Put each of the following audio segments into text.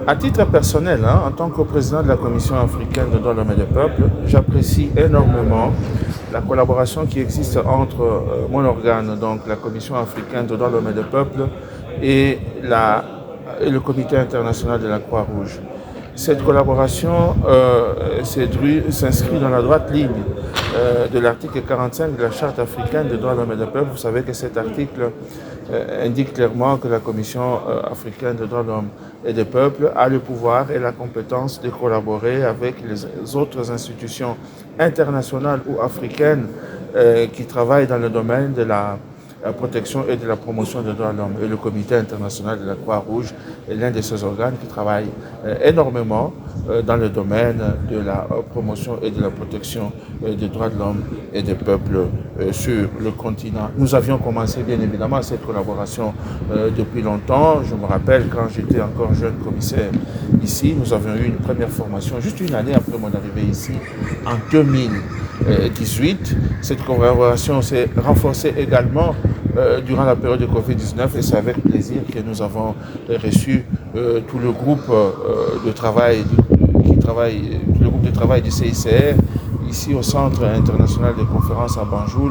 À titre personnel, en tant que président de la Commission africaine des droits de l'homme et des peuples, j'apprécie énormément la collaboration qui existe entre mon organe, donc la Commission africaine des droits de l'homme et des peuples, et le Comité international de la Croix-Rouge. Cette collaboration s'inscrit dans la droite ligne de l'article 45 de la Charte africaine des droits de l'homme et des peuples. Vous savez que cet article indique clairement que la Commission africaine des droits de l'homme et des peuples a le pouvoir et la compétence de collaborer avec les autres institutions internationales ou africaines qui travaillent dans le domaine de la protection et de la promotion des droits de l'homme. Et le Comité international de la Croix-Rouge est l'un de ces organes qui travaille énormément dans le domaine de la promotion et de la protection des droits de l'homme et des peuples sur le continent. Nous avions commencé bien évidemment cette collaboration depuis longtemps. Je me rappelle quand j'étais encore jeune commissaire ici, nous avions eu une première formation juste une année après mon arrivée ici, en 2018. Cette collaboration s'est renforcée également durant la période de Covid-19 et c'est avec plaisir que nous avons reçu tout le groupe de travail du CICR ici au Centre international de conférences à Banjul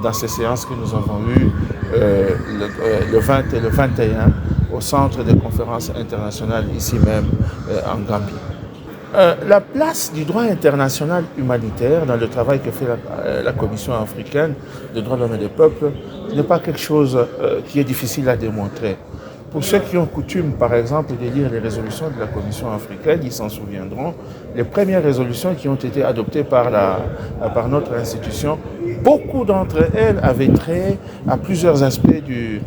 dans ces séances que nous avons eues le 20 et le 21 au Centre de conférences internationales ici même en Gambie. La place du droit international humanitaire dans le travail que fait la Commission africaine des droits de l'homme et des peuples n'est pas quelque chose qui est difficile à démontrer. Pour ceux qui ont coutume, par exemple, de lire les résolutions de la Commission africaine, ils s'en souviendront, les premières résolutions qui ont été adoptées par notre institution, beaucoup d'entre elles avaient trait à plusieurs aspects du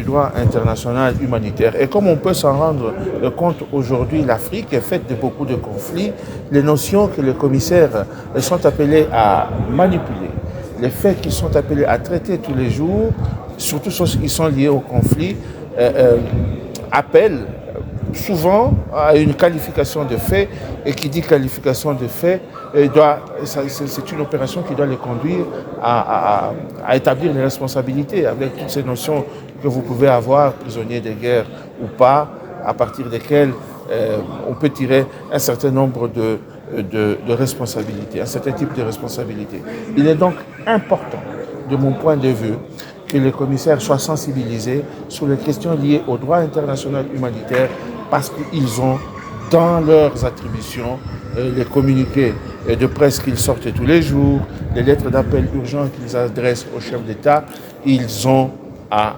droit international humanitaire. Et comme on peut s'en rendre compte aujourd'hui, l'Afrique est faite de beaucoup de conflits. Les notions que les commissaires sont appelés à manipuler, les faits qu'ils sont appelés à traiter tous les jours, surtout ceux qui sont liés au conflit, appellent souvent à une qualification de fait, et qui dit qualification de fait, c'est une opération qui doit les conduire à établir les responsabilités avec toutes ces notions que vous pouvez avoir, prisonniers de guerre ou pas, à partir desquelles on peut tirer un certain nombre de responsabilités, un certain type de responsabilités. Il est donc important, de mon point de vue, que les commissaires soient sensibilisés sur les questions liées au droit international humanitaire parce qu'ils ont dans leurs attributions les communiqués de presse qu'ils sortent tous les jours, les lettres d'appel urgents qu'ils adressent au chef d'État. Ils ont à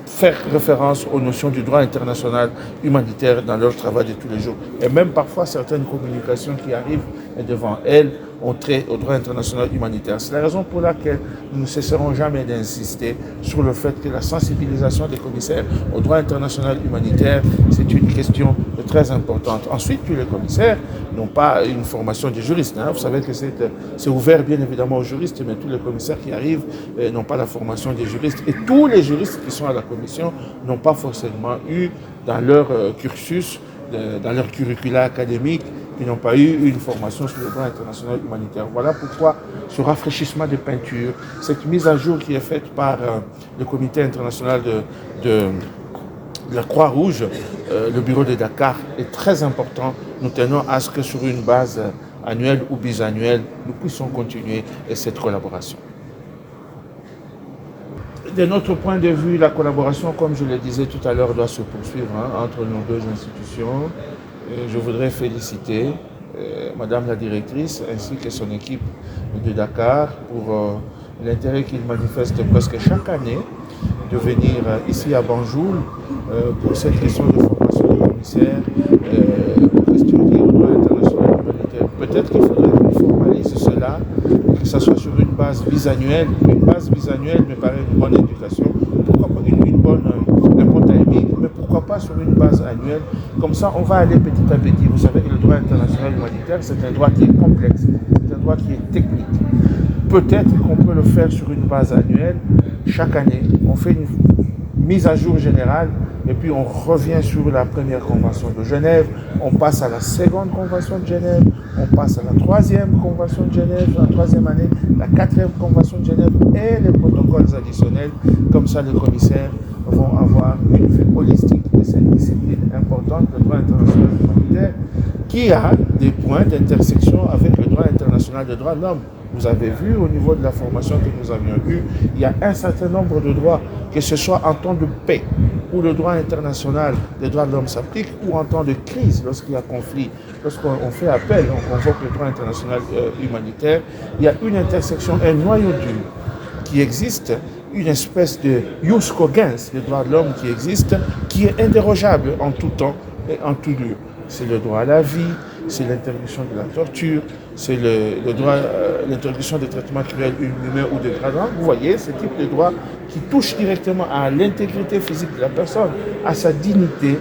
faire référence aux notions du droit international humanitaire dans leur travail de tous les jours. Et même parfois, certaines communications qui arrivent devant elles ont trait au droit international humanitaire. C'est la raison pour laquelle nous ne cesserons jamais d'insister sur le fait que la sensibilisation des commissaires au droit international humanitaire, c'est une question très importante. Ensuite, tous les commissaires n'ont pas une formation de juriste. Vous savez que c'est ouvert bien évidemment aux juristes, mais tous les commissaires qui arrivent n'ont pas la formation des juristes. Et tous les juristes qui sont à la commission n'ont pas forcément eu dans leur cursus, dans leur curricula académique, qui n'ont pas eu une formation sur le droit international humanitaire. Voilà pourquoi ce rafraîchissement de peinture, cette mise à jour qui est faite par le Comité international de la Croix-Rouge, le bureau de Dakar, est très important. Nous tenons à ce que sur une base annuelle ou bisannuelle, nous puissions continuer cette collaboration. De notre point de vue, la collaboration, comme je le disais tout à l'heure, doit se poursuivre entre nos deux institutions. Je voudrais féliciter Madame la directrice ainsi que son équipe de Dakar pour l'intérêt qu'ils manifestent presque chaque année de venir ici à Banjul pour cette question de formation des commissaires, question liée au droit international humanitaire. Peut-être qu'il faudrait qu'on formalise cela, que ce soit sur une base bisannuelle. Une base bisannuelle me paraît une bonne éducation. Pourquoi pas un bon timing, mais pourquoi pas sur une base annuelle. Comme ça, on va aller petit à petit. Vous savez que le droit international humanitaire, c'est un droit qui est complexe, c'est un droit qui est technique. Peut-être qu'on peut le faire sur une base annuelle. Chaque année, on fait une mise à jour générale et puis on revient sur la première convention de Genève, on passe à la seconde convention de Genève, on passe à la troisième convention de Genève, la troisième année, la quatrième convention de Genève et les protocoles additionnels. Comme ça, les commissaires vont avoir une vue holistique de cette discipline importante, le droit international humanitaire, qui a des points d'intersection avec le droit international des droits de l'homme. Vous avez vu au niveau de la formation que nous avions eue, il y a un certain nombre de droits, que ce soit en temps de paix, où le droit international des droits de l'homme s'applique, ou en temps de crise, lorsqu'il y a conflit, lorsqu'on fait appel, on convoque le droit international humanitaire, il y a une intersection, un noyau dur qui existe, une espèce de ius cogens, le droit de l'homme qui existe, qui est indérogeable en tout temps et en tout lieu. C'est le droit à la vie, c'est l'interdiction de la torture, c'est le droit, l'interdiction des traitements cruels, inhumains ou dégradants. Vous voyez, ce type de droit qui touche directement à l'intégrité physique de la personne, à sa dignité,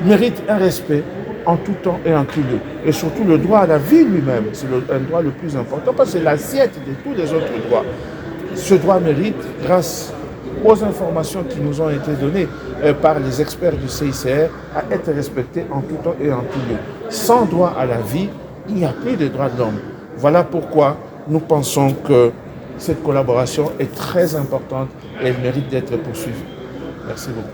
mérite un respect en tout temps et en tout lieu. Et surtout le droit à la vie lui-même, c'est un droit le plus important parce que c'est l'assiette de tous les autres droits. Ce droit mérite, grâce aux informations qui nous ont été données par les experts du CICR, à être respecté en tout temps et en tout lieu. Sans droit à la vie, il n'y a plus de droits de l'homme. Voilà pourquoi nous pensons que cette collaboration est très importante et elle mérite d'être poursuivie. Merci beaucoup.